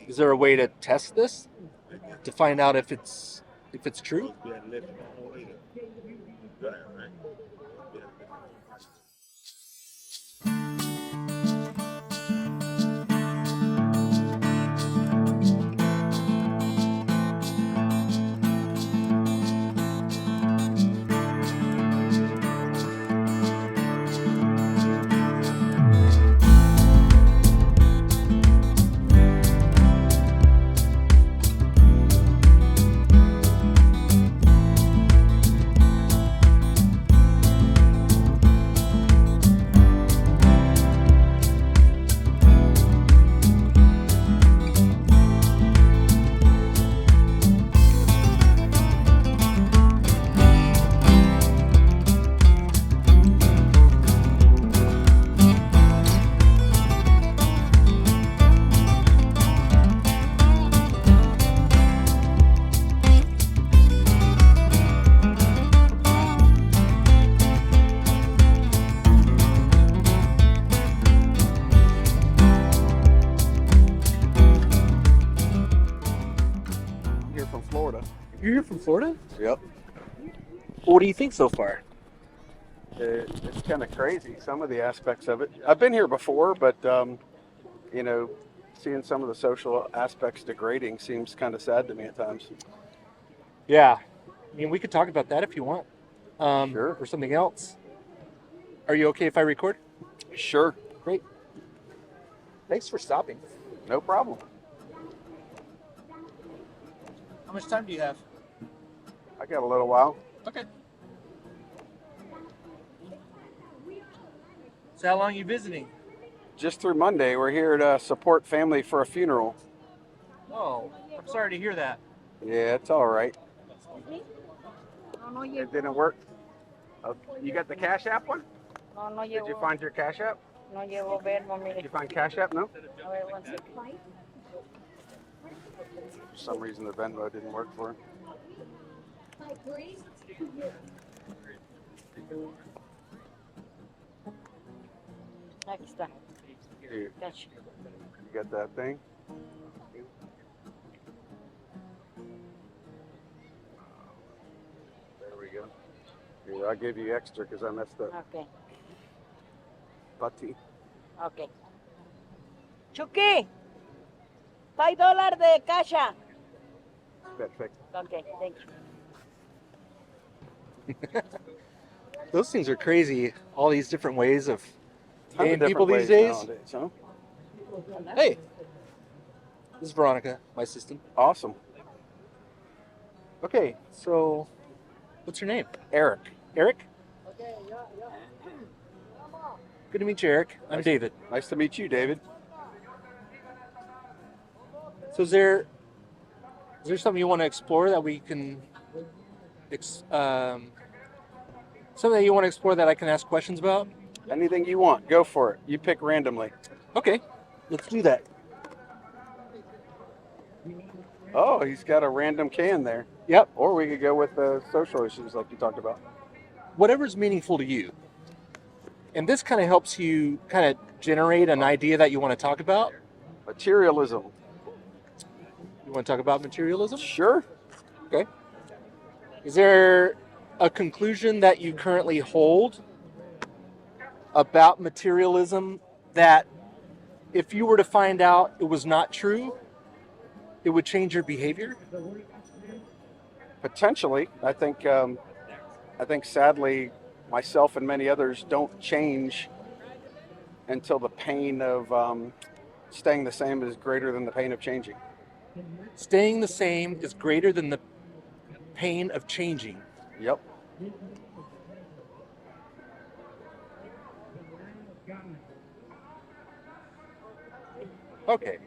Is there a way to test this to find out if it's true? Here from Florida. You're here from Florida? Yep. What do you think so far? It's kind of crazy, some of the aspects of it. I've been here before, but, seeing some of the social aspects degrading seems kind of sad to me at times. Yeah. I mean, we could talk about that if you want. Sure. Or something else. Are you okay if I record? Sure. Great. Thanks for stopping. No problem. How much time do you have? I got a little while. Okay. So how long are you visiting? Just through Monday. We're here to support family for a funeral. Oh, I'm sorry to hear that. Yeah, it's all right. No, It didn't work. Okay. You got the Cash App one? no Did you llevo, find your Cash App? no llevo verbo, Did mire. you find Cash App? No? A ver, one second. For some reason the Venmo didn't work for him. Aquí está. You Cash. got that thing? There we go. Here, I'll give you extra because I messed up. Ok, Putty. ok. Chucky, $5 de caja. Perfect. Ok, thank you. Those things are crazy. All these different ways of Ton of paying people different these ways days. nowadays, huh? Hey, this is Veronica, my assistant. Awesome. Okay, so what's your name? Eric. Eric? Good to meet you, Eric. I'm David. Nice to meet you, David. So is there something you want to explore that we can something that you want to explore that I can ask questions about? Anything you want, go for it. You pick randomly. Okay, let's do that. Oh, he's got a random can there. Yep. Or we could go with the social issues like you talked about. Whatever's meaningful to you. And this kind of helps you kind of generate an idea that you want to talk about. Materialism. You want to talk about materialism? Sure. Okay. Is there a conclusion that you currently hold about materialism that if you were to find out it was not true, it would change your behavior? Potentially. I think sadly myself and many others don't change until the pain of staying the same is greater than the pain of changing. Staying the same is greater than the pain of changing. Yep. Okay.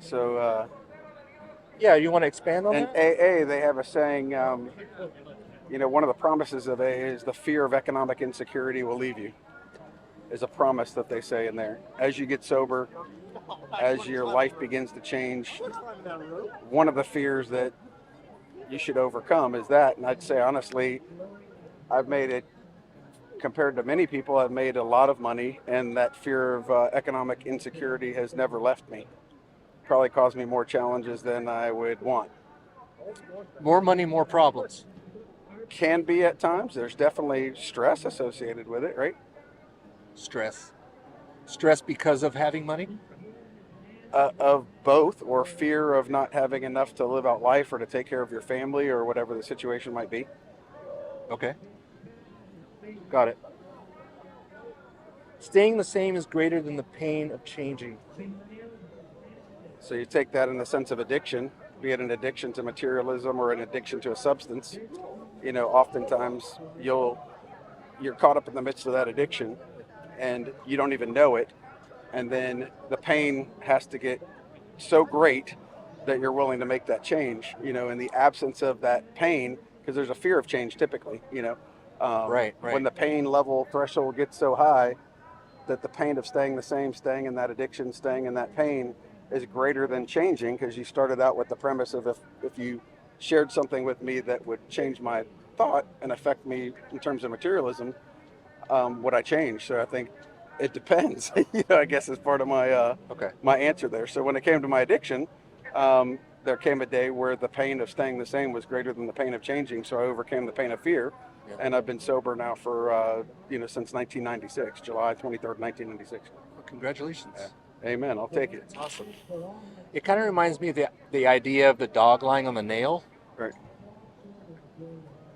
So Yeah, you want to expand on in that? AA, they have a saying, one of the promises of AA is the fear of economic insecurity will leave you. Is a promise that they say in there. As you get sober, as your life begins to change, one of the fears that you should overcome is that. And I'd say, honestly, I've made it compared to many people, I've made a lot of money, and that fear of economic insecurity has never left me. Probably caused me more challenges than I would want. More money, more problems. Can be at times. There's definitely stress associated with it, right? Stress. Stress because of having money? Of both, or fear of not having enough to live out life or to take care of your family or whatever the situation might be. Okay. Got it. Staying the same is greater than the pain of changing. So you take that in the sense of addiction, be it an addiction to materialism or an addiction to a substance. Oftentimes you're caught up in the midst of that addiction and you don't even know it. And then the pain has to get so great that you're willing to make that change, in the absence of that pain, because there's a fear of change typically, Right. When the pain level threshold gets so high that the pain of staying the same, staying in that addiction, staying in that pain is greater than changing, because you started out with the premise of if you shared something with me that would change my thought and affect me in terms of materialism, would I change? So I think it depends. I guess is part of my my answer there. So when it came to my addiction, there came a day where the pain of staying the same was greater than the pain of changing. So I overcame the pain of fear, and I've been sober now for since 1996, July 23rd, 1996. Well, congratulations. Amen. I'll take it. It's awesome. It kind of reminds me of the idea of the dog lying on the nail. Right.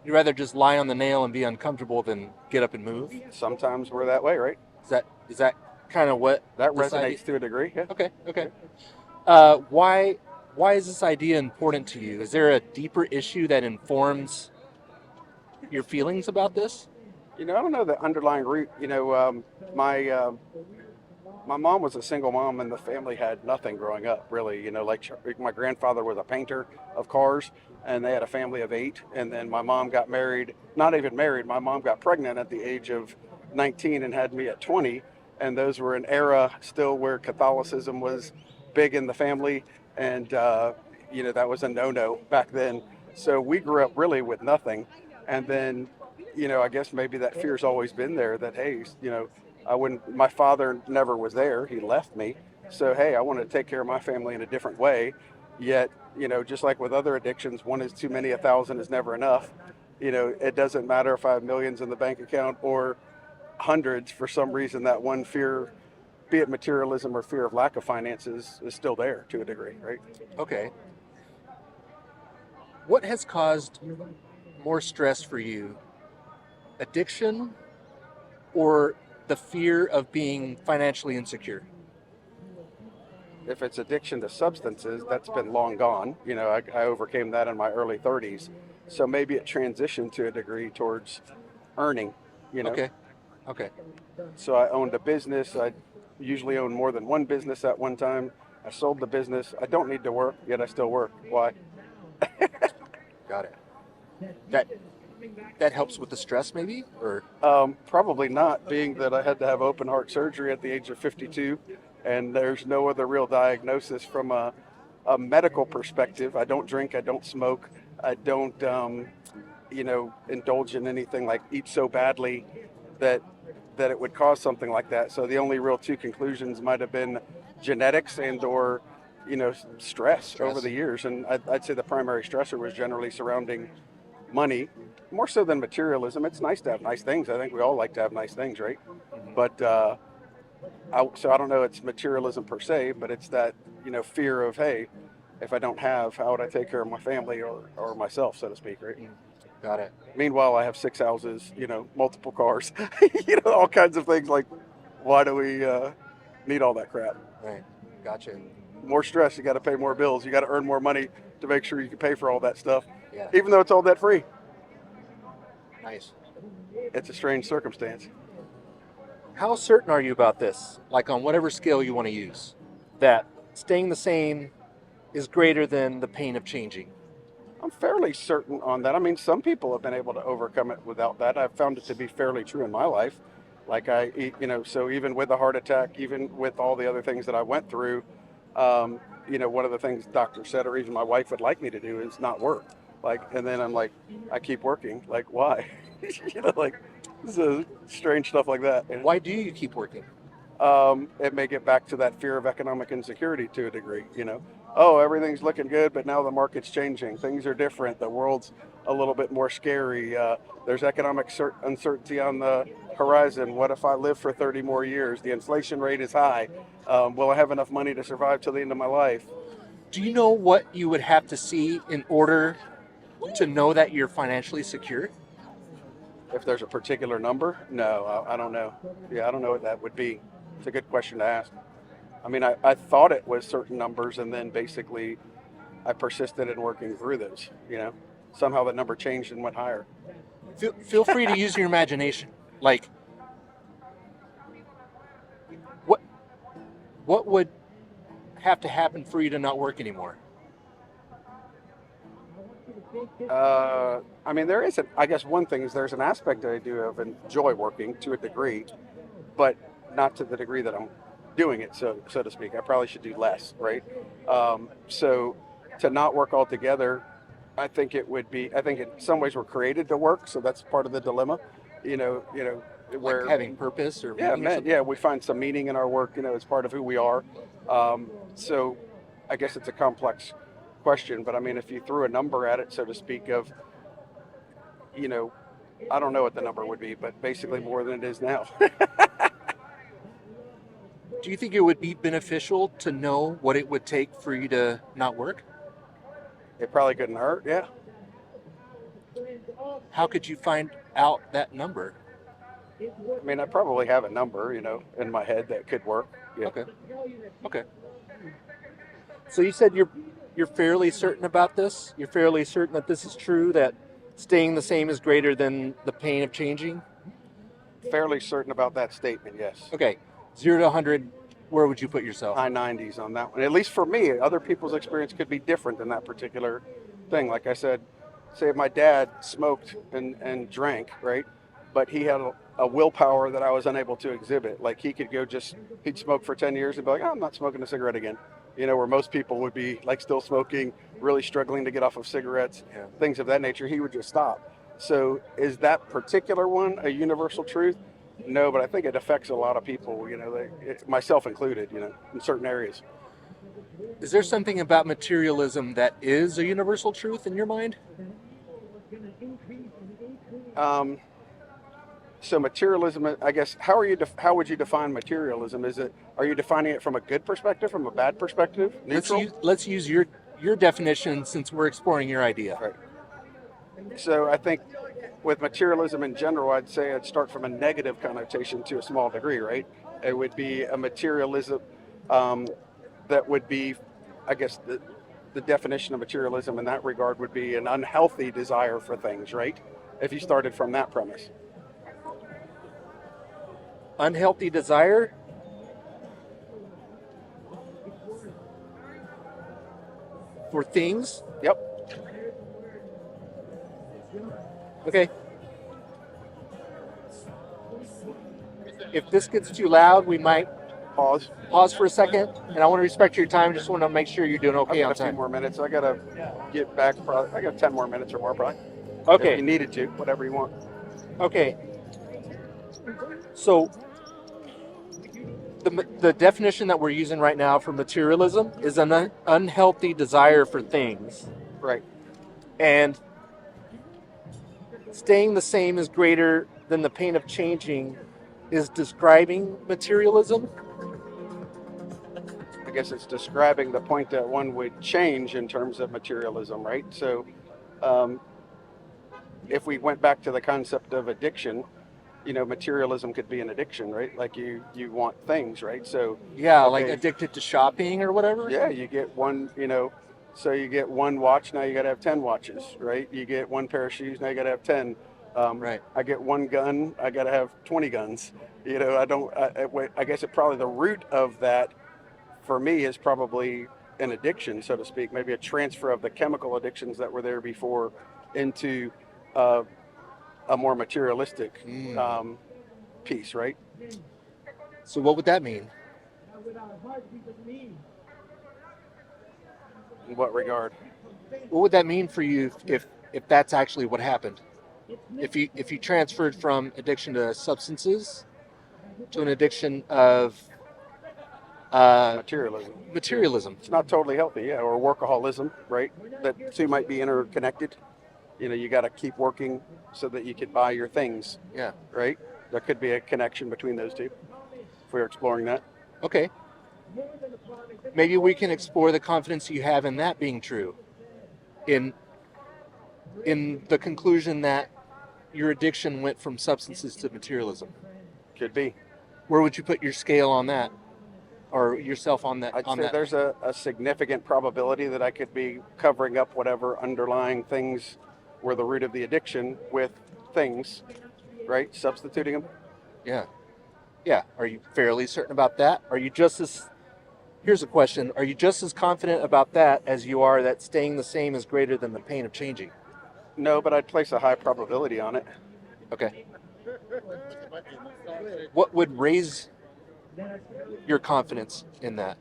You'd rather just lie on the nail and be uncomfortable than get up and move. Sometimes we're that way, right? Is that kind of what That this resonates idea- to a degree. Yeah. Okay. Why is this idea important to you? Is there a deeper issue that informs your feelings about this? I don't know the underlying root. My mom was a single mom, and the family had nothing growing up, really. Like my grandfather was a painter of cars, and they had a family of 8. And then my mom got married, not even married. My mom got pregnant at the age of 19 and had me at 20. And those were an era still where Catholicism was big in the family. And, that was a no-no back then. So we grew up really with nothing. And then, I guess maybe that fear's always been there that, hey, my father never was there. He left me. So, hey, I want to take care of my family in a different way. Yet, just like with other addictions, one is too many, 1,000 is never enough. It doesn't matter if I have millions in the bank account or hundreds. For some reason, that one fear, be it materialism or fear of lack of finances, is still there to a degree, right? Okay. What has caused more stress for you? Addiction or the fear of being financially insecure? If it's addiction to substances, that's been long gone. I overcame that in my early 30s. So maybe it transitioned to a degree towards earning, Okay. So I owned a business. I usually owned more than one business at one time. I sold the business. I don't need to work, yet I still work. Why? Got it. That helps with the stress, maybe? Or Probably not, being that I had to have open heart surgery at the age of 52, and there's no other real diagnosis from a medical perspective. I don't drink, I don't smoke, I don't, indulge in anything like eat so badly that it would cause something like that. So the only real two conclusions might have been genetics and or stress over the years. And I'd say the primary stressor was generally surrounding money, more so than materialism. It's nice to have nice things. I think we all like to have nice things, right? But so I don't know it's materialism per se, but it's that fear of, hey, if I don't have, how would I take care of my family or myself, so to speak, right? got it. Meanwhile, I have 6 houses, multiple cars, all kinds of things. Like, why do we need all that crap? Right. Gotcha. More stress. You got to pay more bills. You got to earn more money to make sure you can pay for all that stuff, Yeah. even though it's all debt free. Nice. It's a strange circumstance. How certain are you about this? Like on whatever scale you want to use, that staying the same is greater than the pain of changing? I'm fairly certain on that. I mean, some people have been able to overcome it without that. I've found it to be fairly true in my life. Like so even with a heart attack, even with all the other things that I went through, one of the things doctors said, or even my wife would like me to do, is not work. And then I'm like, I keep working. Like, why? So strange stuff like that. Why do you keep working? It may get back to that fear of economic insecurity to a degree. Oh, everything's looking good, but now the market's changing. Things are different. The world's a little bit more scary. There's economic uncertainty on the horizon. What if I live for 30 more years? The inflation rate is high. Will I have enough money to survive till the end of my life? Do you know what you would have to see in order to know that you're financially secure? If there's a particular number? No, I don't know. Yeah, I don't know what that would be. It's a good question to ask. I mean, I thought it was certain numbers, and then basically I persisted in working through those. Somehow the number changed and went higher. Feel free to use your imagination. Like, what would have to happen for you to not work anymore? I mean, there is I guess one thing is there's an aspect that I do of enjoy working to a degree, but not to the degree that I'm doing it, so to speak. I probably should do less, right? So to not work altogether, I think in some ways we're created to work, so that's part of the dilemma, where Like having purpose or yeah, meaning or something? yeah, we find some meaning in our work, it's part of who we are. So I guess it's a complex question, but I mean, if you threw a number at it, so to speak, of, I don't know what the number would be, but basically more than it is now. Do you think it would be beneficial to know what it would take for you to not work? It probably couldn't hurt, yeah. How could you find out that number? I mean, I probably have a number, in my head that could work. Yeah. Okay. So you said you're fairly certain about this? You're fairly certain that this is true, that staying the same is greater than the pain of changing? Fairly certain about that statement, yes. Okay. 0 to 100, where would you put yourself? High 90s on that one. At least for me, other people's experience could be different than that particular thing. Like I said, say if my dad smoked and drank, right? But he had a willpower that I was unable to exhibit. Like he could he'd smoke for 10 years and be like, oh, I'm not smoking a cigarette again. Where most people would be like still smoking, really struggling to get off of cigarettes, things of that nature. He would just stop. So is that particular one a universal truth? No, but I think it affects a lot of people, myself included, in certain areas. Is there something about materialism that is a universal truth in your mind? So materialism, I guess, how would you define materialism? Are you defining it from a good perspective, from a bad perspective? Neutral? Let's use your definition since we're exploring your idea. Right. So I think with materialism in general, I'd say I'd start from a negative connotation to a small degree, right? It would be a materialism that would be, I guess, the definition of materialism in that regard would be an unhealthy desire for things, right? If you started from that premise. Unhealthy desire? For things? Yep. Okay. If this gets too loud, we might Pause. for a second. And I want to respect your time. Just want to make sure you're doing okay on I've got a few time. more minutes. I got to get back. I got 10 more minutes or more, probably. If Okay. you needed to, whatever you want. Okay. So the definition that we're using right now for materialism is an unhealthy desire for things. Right. And staying the same is greater than the pain of changing is describing materialism. I guess it's describing the point that one would change in terms of materialism, right? So if we went back to the concept of addiction, materialism could be an addiction, right? Like you want things, right? So Yeah, okay, like addicted to shopping or whatever. yeah, you get one, so you get one watch, now you got to have 10 watches, right? You get one pair of shoes, now you got to have 10. Right. I get one gun, I got to have 20 guns. I guess probably the root of that for me is probably an addiction, so to speak, maybe a transfer of the chemical addictions that were there before into a more materialistic piece, right? So what would that mean? In what regard? What would that mean for you if that's actually what happened? if you transferred from addiction to substances to an addiction of Materialism. materialism. It's not totally healthy, yeah, or workaholism, right? That two might be interconnected. You know, you got to keep working so that you can buy your things, Yeah. right? There could be a connection between those two if we're exploring that. Okay. Maybe we can explore the confidence you have in that being true. In the conclusion that your addiction went from substances to materialism. Could be. Where would you put your scale on that? Or yourself on that? I'd say there's a significant probability that I could be covering up whatever underlying things were the root of the addiction with things, right? Substituting them. Yeah. Yeah. Are you fairly certain about that? Are you just as... Here's a question. Are you just as confident about that as you are that staying the same is greater than the pain of changing? No, but I'd place a high probability on it. Okay. What would raise your confidence in that?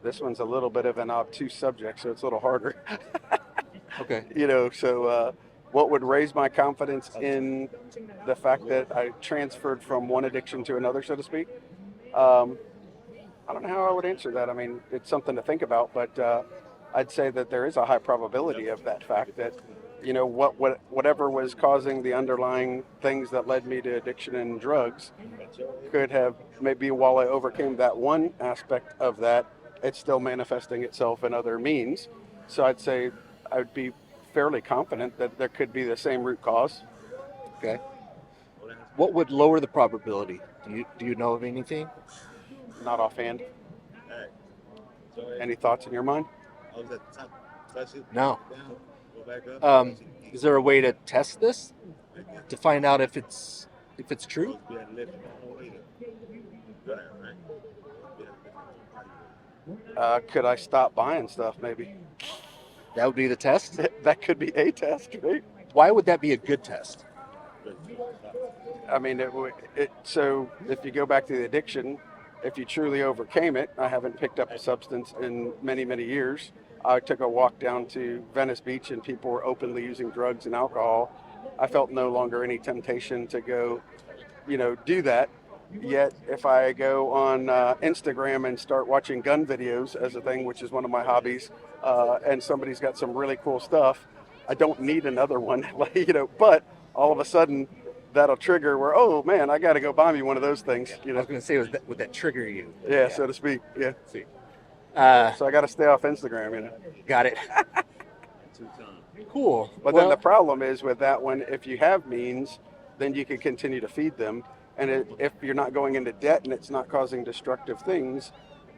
This one's a little bit of an obtuse subject, so it's a little harder. Okay. You know, so what would raise my confidence in the fact that I transferred from one addiction to another, so to speak? I don't know how I would answer that. I mean, it's something to think about, but I'd say that there is a high probability of that fact that, you know, whatever was causing the underlying things that led me to addiction and drugs could have, maybe while I overcame that one aspect of that, it's still manifesting itself in other means. So I'd say I would be fairly confident that there could be the same root cause. Okay. What would lower the probability? Do you know of anything? Not offhand. Any thoughts in your mind? No. Is there a way to test this to find out if it's true? Could I stop buying stuff? Maybe That would be the test. that could be a test, right? Why would that be a good test? I mean, so if you go back to the addiction, if you truly overcame it, I haven't picked up a substance in many, many years. I took a walk down to Venice Beach and people were openly using drugs and alcohol. I felt no longer any temptation to go, you know, do that. Yet if I go on Instagram and start watching gun videos as a thing, which is one of my hobbies, and somebody's got some really cool stuff, I don't need another one, you know, but all of a sudden that'll trigger where, oh man, I got to go buy me one of those things, you I know. was going to say, would that trigger you? Yeah, so to speak. Yeah. See. So I got to stay off Instagram, you know. Got it. Cool. But then the problem is with that one, if you have means, then you can continue to feed them. And if you're not going into debt and it's not causing destructive things,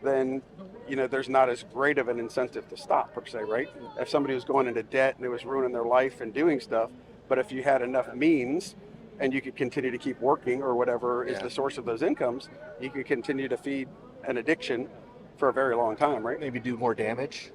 then, you know, there's not as great of an incentive to stop, per se, right? If somebody was going into debt and it was ruining their life and doing stuff, but if you had enough means and you could continue to keep working or whatever is the source of those incomes, you could continue to feed an addiction for a very long time, right? maybe do more damage.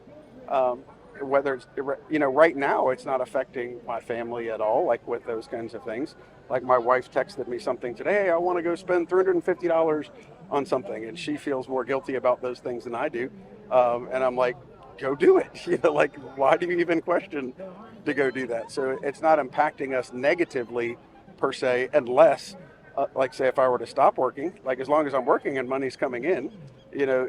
Whether it's, you know, right now it's not affecting my family at all, like with those kinds of things. Like my wife texted me something today, hey, I want to go spend $350 on something, and she feels more guilty about those things than I do. And I'm like, go do it. You know, like, why do you even question to go do that? So it's not impacting us negatively per se, unless, like say if I were to stop working, like as long as I'm working and money's coming in, you know,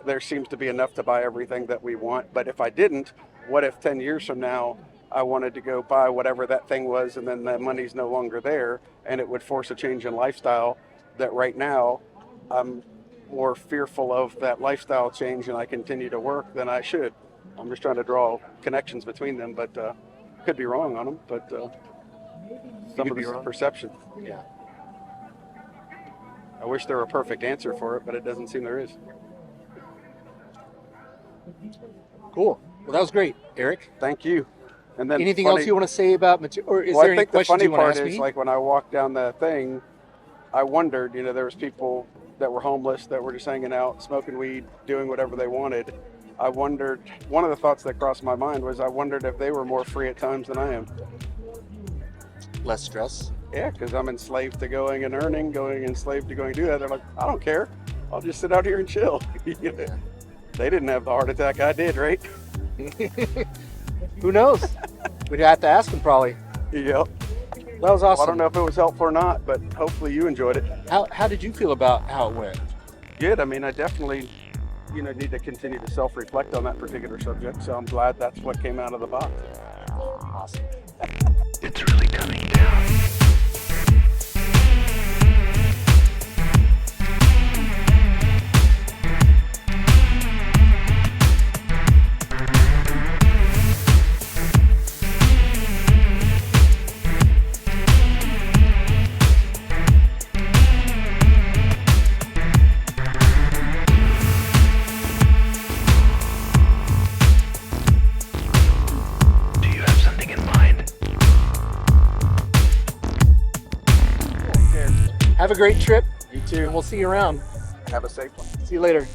there seems to be enough to buy everything that we want. But if I didn't, what if 10 years from now I wanted to go buy whatever that thing was and then the money's no longer there, and it would force a change in lifestyle that right now I'm more fearful of that lifestyle change and I continue to work than I should. I'm just trying to draw connections between them, but could be wrong on them, but some of this is perception. Yeah. I wish there were a perfect answer for it, but it doesn't seem there is. Cool. Well, that was great, Eric. Thank you. And then Anything else you want to say about material, or is well, there I any think the questions funny you want to part ask is, me? like, when I walked down the thing, I wondered, you know, there was people that were homeless that were just hanging out, smoking weed, doing whatever they wanted. I wondered, one of the thoughts that crossed my mind was I wondered if they were more free at times than I am. Less stress. Yeah, because I'm enslaved to going and earning, going enslaved to going to do that. They're like, I don't care. I'll just sit out here and chill. You know? They didn't have the heart attack I did, right? Who knows? We'd have to ask him probably. Yep. That was awesome. I don't know if it was helpful or not, but hopefully you enjoyed it. How did you feel about how it went? Good. I mean, I definitely, need to continue to self-reflect on that particular subject. So I'm glad that's what came out of the box. Awesome. It's really coming down. Do you have something in mind? Have a great trip. You too. And we'll see you around. Have a safe one. See you later.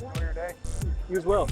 Enjoy your day. You as well.